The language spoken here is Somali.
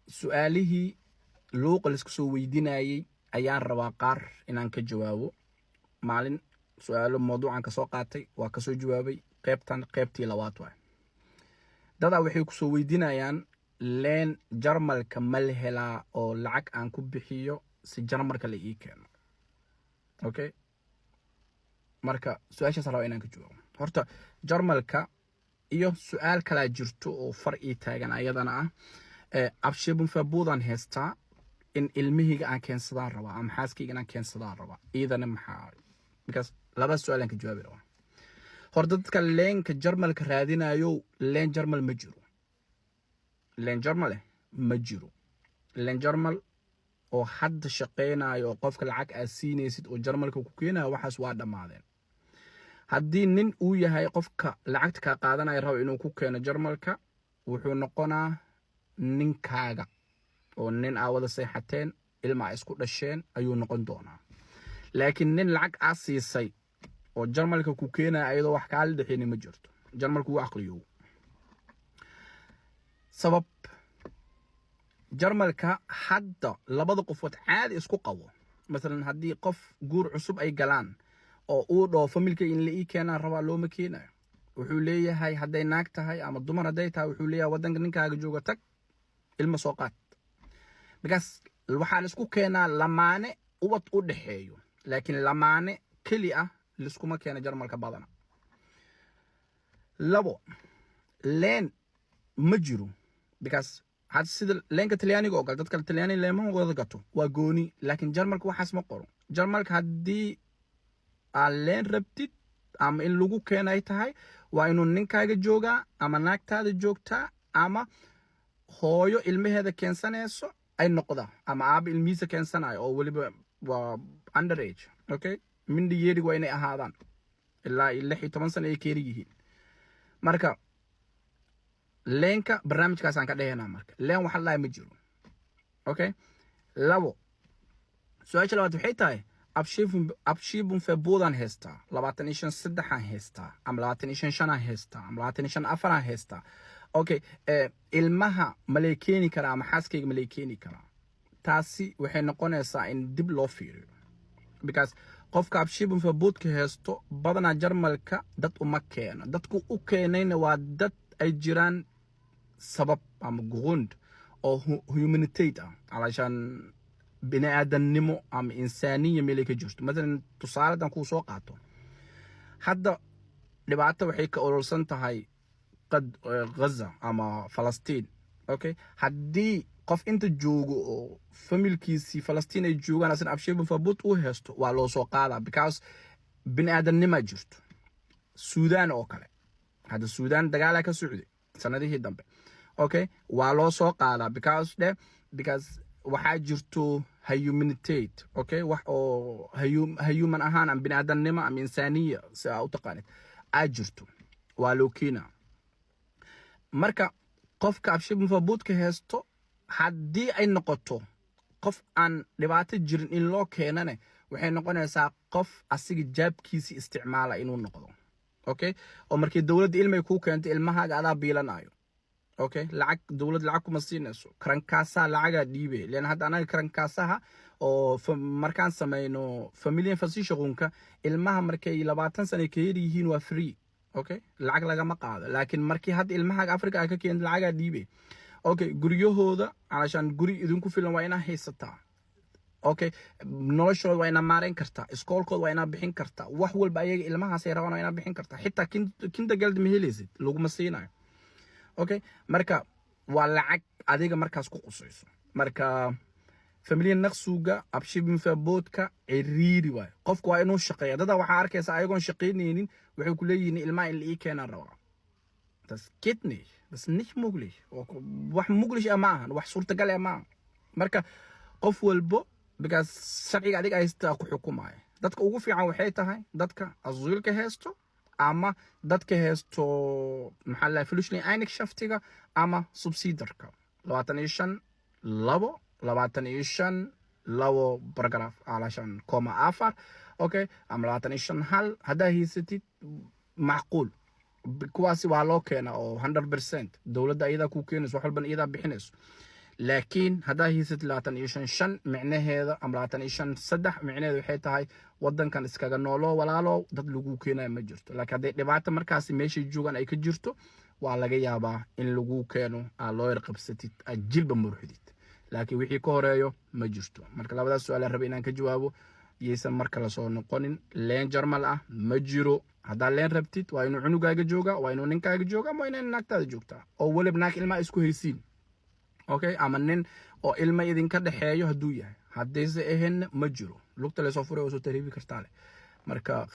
سؤاله لوق لسكسو ويديناي أيان ربا قار إنان كجوابو مالين سؤال موضوع عن كسو قاتي وكسو جوابي قيبتي لوات واي دادا وحي كسو ويدينايان لين جرمال كمال هلا أو لعك عن كبحيو سي جرمال كالي إي كان أوكي marka su'aasha rabo inaan ka jawaabo horta jarmalka iyo su'aal kala jirto oo far ii taagan ayadana abshibun fabuudan heesta in ilmihiga aan keensadaan raba ama xaaskayga aan keensadaan raba iidana maxaa because laba su'aal aan ka jawaabi raba horta dadka leenka jarmalka raadinayo leen jarmal ma jiro leen jarmal oo hadda shaqeynayo qofka lacag aad siinaysid oo jarmalka ku keenayo waxaas waa dhamaadeen haddii nin uu yahay qofka lacagta ka qaadanaya rabo inuu ku keeno jarmalka wuxuu noqonaa ninkaaga oo nin aawada seexateen ilma isku dhasheen ayuu noqon doonaa laakiin nin lacag aad siisay oo jarmalka ku keenaya ayadoo wax kala dhixin ma jirto jarmalku waa aqliyo sabab jarmalka hadda labada qofood caadi isku qabo مثلا haddii qof guur cusub ay galaan oo uu dhoo familka in la ii keenaa raba looma keenayo wuxuu leeyahay hadday naag tahay ama dumar hadday tahay wuxuu leeyahay wadanka ninkaaga jooga tag ilma soo qaad because waxaa la isku keenaa lamaane ubad u dhaxeeyo laakiin lamaane keli ah liskuma keena jarmalka badana labo leen ma jiro because had sida leenka talyaaniga oo gal dadka talyaaniga leema wada gato waa gooni laakiin jarmalka waxaas ma qoro jarmalka haddii leen rabtid ama in lagu keenay tahay waa inuu ninkaaga joogaa ama naagtaada joogtaa ama hooyo ilmaheeda keensanayso ay noqda ama aaba ilmihiisa keensanayo oo waliba waa underage okay mindi yeeri waa inay ahaadaan ilaa 16 sano ay keeri yihiin marka leenka barnaamijkaas aan ka dhaheynaa marka leen waxa la ma jiro okay labo su'aasha labaad waxay tahay abshibun fabuudan heesta 25 saddexan heesta ama 25 heesta ama 25 afaran heesta okay ilmaha maleekeeni kara ama xaaskayga maleekeeni kara taasi waxay noqonaysaa in dib loo fiiriyo because qofka abshibun fabuudka heesto badana jarmalka dad uma keeno dadku u keenayna waa dad ay jiraan sabab ama grund oo humanitarian علشان بني آدم نمو أم إنسانية ملك جرت مثلا تصارد أنكو سوق عطو حتى لبعته وحيك أورسنت هاي قد غزة أما فلسطين أوكي حدي قف أنت جوجو فميل كيسي فلسطين الجوجو أنا سن أبشر بفبوت وهستو والله سوق هذا because بني آدم نما جرت السودان أوكله هذا السودان دجالة كسعودي سنة دي هيدم أوكي والله سوق هذا because waxaa jirto humanitarian okay wax oo human ahaan am bini'aadanimo am insaaniya si aad u taqaanid ajirto waa lookina marka qofka abshib fabuudka heesto haddii ay noqoto qof aan dhibaato jirin in loo keenane waxay noqonaysaa qof asiga jaabkiisa isticmaala inuu noqdo okay oo markii dawladda ilmay ku keento ilmahaaga adaa biilanayo okay lacag dawlad lacag kuma siinayso karankaasa lacaga dhiibe leen hadda anaga karankaasaha oo markaan sameeyno family physicianka ilmaha markay 20 sano ka yar yihiin waa free okay lacag laga ma qaado laakiin markii hadda ilmaha Afrika ay ka keen lacaga dhiibe okay guriyahooda علشان guri idinku filan waa inaa haysataa okay noloshooda waa inaa maareyn kartaa iskoolkooda waa inaa bixin kartaa wax walba ayaga ilmahaas ay rabaan waa inaa bixin kartaa xitaa kindergarten ma helaysid laguma siinayo okay marka waa lacag adiga markaas ku qusayso marka family naqsuga abshibin faboodka ciriiri waay qofku waa inuu shaqeeyo dada waxa arkaysa ayagoon shaqeynaynin waxay ku leeyihiin ilmaha in la ii keenan raba das geht nicht das nicht möglich wax möglich maahan wax suurtagal maahan marka qof walbo because sharciga adiga haysta ku xukumaay dadka ugu fiican waxay tahay dadka azuulka haysto ama dadka heesto maxaa la fulushni aynik shaftiga ama subsidarka 25 labo paragraph علشان كوما afar okay ama 25 hal hadaa haysatid macquul kuwaasi waa loo keena oo 100% dowladda iyada ku keenayso wax walban iyada bixinayso laakiin hadaa hiisad 25 micnaheeda ama 23 micnaheedu waxay tahay wadankan iskaga noolo walaalo dad lagu keenayo ma jirto laakiin haday dhibaato markaas meeshii joogan ay ka jirto waa laga yaabaa in lagu keeno loo yarqabsatid jilba muruxdid laakiin wixii ka horeeyo ma jirto marka labadaas su'aal aan rabay inaan ka jawaabo yeesan marka la soo noqonin leen jarmal ah ma jiro hadaa leen rabtid waa inuu cunugaaga jooga waa inuu ninkaaga jooga ama inay naagtaada joogtaa oo waliba naag ilma isku haysiin okay ama nin oo ilma idinka dhaxeeyo haduu yahay hadayse ahayn ma jiro lugta la soo furay oo soo tariibi kartaa marka